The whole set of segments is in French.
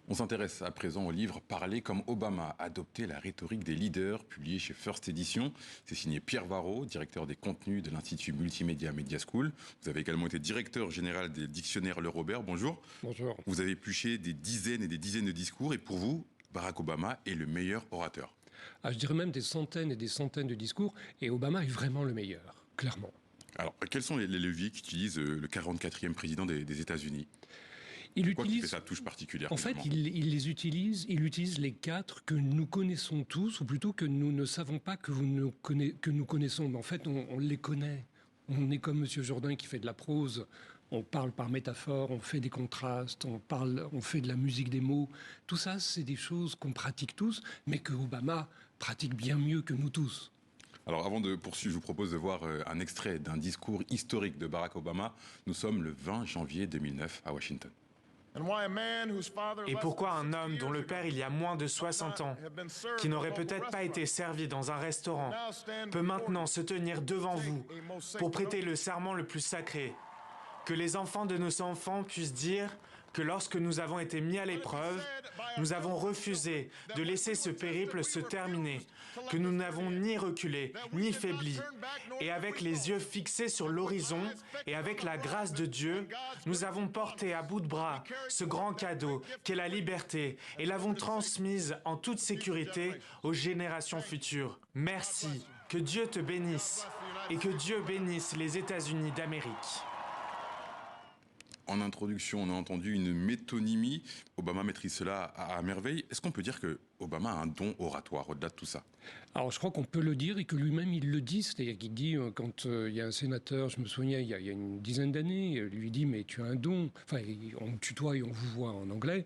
On s'intéresse à présent au livre Parler comme Obama, adopter la rhétorique des leaders, publié chez First Edition. C'est signé Pierre Varro, directeur des contenus de l'Institut Multimédia Media School. Vous avez également été directeur général des dictionnaires Le Robert. Bonjour. Bonjour. Vous avez épluché des dizaines et des dizaines de discours et pour vous, Barack Obama est le meilleur orateur. Je dirais même des centaines et des centaines de discours, et Obama est vraiment le meilleur, clairement. Alors, quels sont les leviers qu'utilise le 44e président des États-Unis ? Quoi qui fait sa touche particulière. En fait, il utilise les quatre que nous connaissons tous, ou plutôt que nous ne savons pas que nous connaissons. Mais en fait, on les connaît. On est comme M. Jourdain qui fait de la prose. On parle par métaphore, on fait des contrastes, on fait de la musique des mots. Tout ça, c'est des choses qu'on pratique tous, mais que Obama pratique bien mieux que nous tous. Alors avant de poursuivre, je vous propose de voir un extrait d'un discours historique de Barack Obama. Nous sommes le 20 janvier 2009 à Washington. Et pourquoi un homme dont le père il y a moins de 60 ans, qui n'aurait peut-être pas été servi dans un restaurant, peut maintenant se tenir devant vous pour prêter le serment le plus sacré, que les enfants de nos enfants puissent dire que lorsque nous avons été mis à l'épreuve, nous avons refusé de laisser ce périple se terminer, que nous n'avons ni reculé, ni faibli, et avec les yeux fixés sur l'horizon, et avec la grâce de Dieu, nous avons porté à bout de bras ce grand cadeau qu'est la liberté, et l'avons transmise en toute sécurité aux générations futures. Merci, que Dieu te bénisse, et que Dieu bénisse les États-Unis d'Amérique. En introduction, on a entendu une métonymie. Obama maîtrise cela à merveille. Est-ce qu'on peut dire que Obama a un don oratoire au-delà de tout ça ? Alors je crois qu'on peut le dire et que lui-même il le dit. C'est-à-dire qu'il dit, quand il y a un sénateur, je me souviens, il y a une dizaine d'années, lui dit « mais tu as un don ». Enfin, on tutoie et on vous voit en anglais.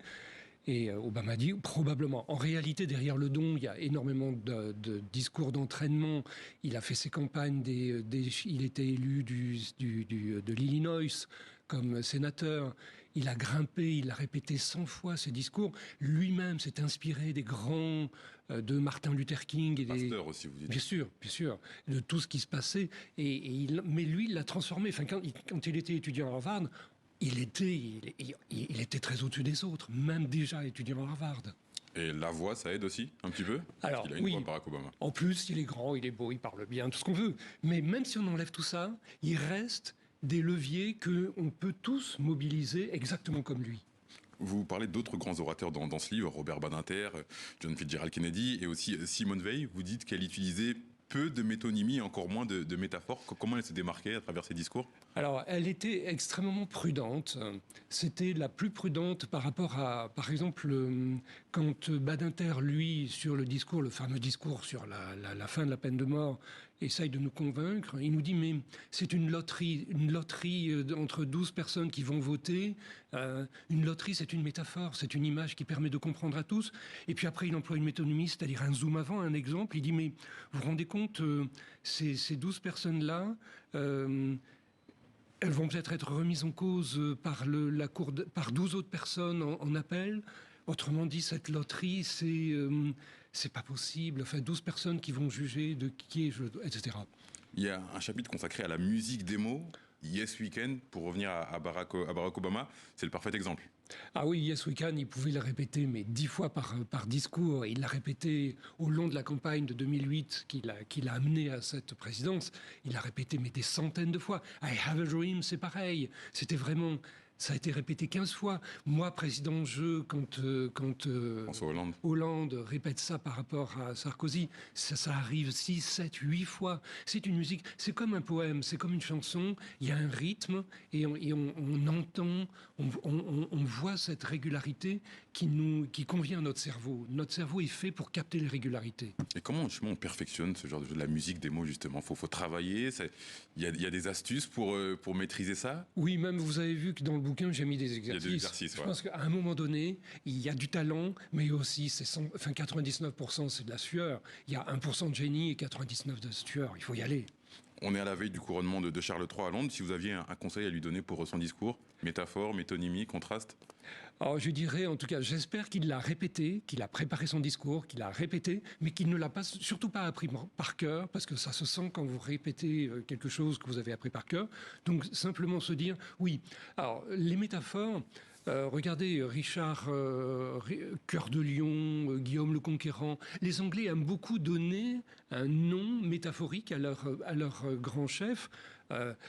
Et Obama dit probablement. En réalité, derrière le don, il y a énormément de discours d'entraînement. Il a fait ses campagnes, il était élu de l'Illinois comme sénateur. Il a grimpé, il a répété 100 fois ses discours. Lui-même s'est inspiré des grands de Martin Luther King. Et Pasteur aussi, vous dites. Bien sûr, de tout ce qui se passait. Mais lui, il l'a transformé. Enfin, quand il était étudiant à Harvard, il était très au-dessus des autres, même déjà étudiant à Harvard. Et la voix, ça aide aussi, un petit peu ? Alors, il a une voix, Barack Obama. En plus, il est grand, il est beau, il parle bien, tout ce qu'on veut. Mais même si on enlève tout ça, il reste des leviers qu'on peut tous mobiliser exactement comme lui. Vous parlez d'autres grands orateurs dans ce livre, Robert Badinter, John Fitzgerald Kennedy et aussi Simone Veil. Vous dites qu'elle utilisait peu de métonymie et encore moins de métaphores. Comment elle se démarquait à travers ses discours ? Alors, elle était extrêmement prudente. C'était la plus prudente par rapport à, par exemple, quand Badinter, lui, sur le discours, le fameux discours sur la fin de la peine de mort, essaye de nous convaincre. Il nous dit, mais c'est une loterie entre 12 personnes qui vont voter. Une loterie, c'est une métaphore, c'est une image qui permet de comprendre à tous. Et puis après, il emploie une métonymie, c'est-à-dire un zoom avant, un exemple. Il dit, mais vous vous rendez compte, ces 12 personnes-là, elles vont peut-être être remises en cause par 12 autres personnes en appel. Autrement dit, cette loterie, c'est pas possible. Enfin, 12 personnes qui vont juger de qui est je, etc. Il y a un chapitre consacré à la musique des mots. Yes We Can, pour revenir à Barack Obama, c'est le parfait exemple. Ah oui, Yes We Can, il pouvait le répéter, mais 10 fois par discours. Il l'a répété au long de la campagne de 2008 qui l'a amené à cette présidence. Il l'a répété, mais des centaines de fois. I Have a Dream, c'est pareil. C'était vraiment... Ça a été répété 15 fois. Moi, président quand François Hollande répète ça par rapport à Sarkozy, ça arrive 6, 7, 8 fois. C'est une musique, c'est comme un poème, c'est comme une chanson. Il y a un rythme et on entend, on voit cette régularité qui convient à notre cerveau. Notre cerveau est fait pour capter les régularités. Et comment justement on perfectionne ce genre de la musique des mots justement ? Faut travailler. Il y a des astuces pour maîtriser ça ? Oui, même vous avez vu que dans le bouquin, j'ai mis des exercices. Il y a des exercices, Je pense qu'à un moment donné, il y a du talent, mais aussi 99% c'est de la sueur. Il y a 1% de génie et 99% de sueur. Il faut y aller. On est à la veille du couronnement de Charles III à Londres. Si vous aviez un conseil à lui donner pour son discours, métaphore, métonymie, contraste ? Alors je dirais, en tout cas, j'espère qu'il l'a répété, qu'il a préparé son discours, qu'il l'a répété, mais qu'il ne l'a pas, surtout pas appris par cœur, parce que ça se sent quand vous répétez quelque chose que vous avez appris par cœur. Donc simplement se dire, oui. Alors les métaphores, Regardez Richard Cœur de Lion, Guillaume le Conquérant. Les Anglais aiment beaucoup donner un nom métaphorique à leur grand chef.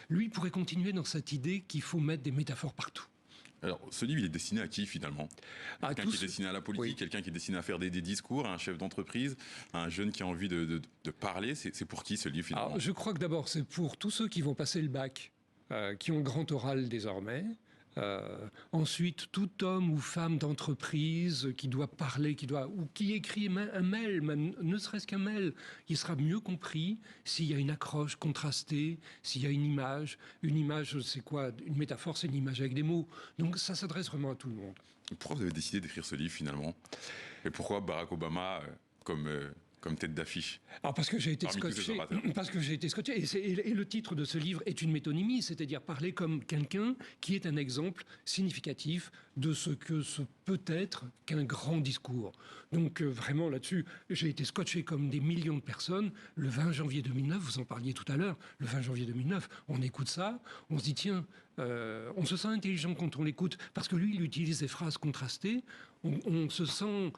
Lui pourrait continuer dans cette idée qu'il faut mettre des métaphores partout. Alors, ce livre, il est destiné à qui, finalement? Quelqu'un qui est destiné à la politique, oui. Quelqu'un qui est destiné à faire des discours, à un chef d'entreprise, à un jeune qui a envie de parler. C'est pour qui, ce livre, finalement? Alors, je crois que d'abord, c'est pour tous ceux qui vont passer le bac, qui ont le grand oral désormais. Ensuite, tout homme ou femme d'entreprise qui doit parler, ou qui écrit un mail, même, ne serait-ce qu'un mail, il sera mieux compris s'il y a une accroche contrastée, s'il y a une image. Une image, c'est quoi? Une métaphore, c'est une image avec des mots. Donc ça s'adresse vraiment à tout le monde. Pourquoi vous avez décidé d'écrire ce livre, finalement? Et pourquoi Barack Obama comme tête d'affiche? Alors parce que j'ai été scotché. Et le titre de ce livre est une métonymie, c'est-à-dire parler comme quelqu'un qui est un exemple significatif de ce que ce peut être qu'un grand discours. Donc vraiment là-dessus, j'ai été scotché comme des millions de personnes. Le 20 janvier 2009, vous en parliez tout à l'heure, le 20 janvier 2009, on écoute ça, on se dit tiens, on se sent intelligent quand on l'écoute, parce que lui, il utilise des phrases contrastées. On se sent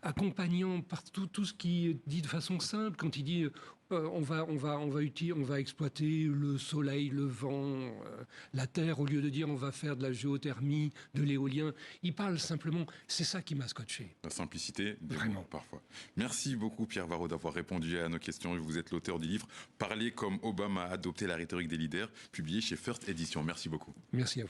accompagnant par tout ce qu'il dit de façon simple. Quand il dit on va exploiter le soleil, le vent, la terre, au lieu de dire on va faire de la géothermie, de l'éolien. Il parle simplement. C'est ça qui m'a scotché. La simplicité, vraiment, parfois. Merci beaucoup, Pierre Varro, d'avoir répondu à nos questions. Vous êtes l'auteur du livre Parler comme Obama, adopter la rhétorique des leaders, publié chez First Edition. Merci beaucoup. Merci à vous.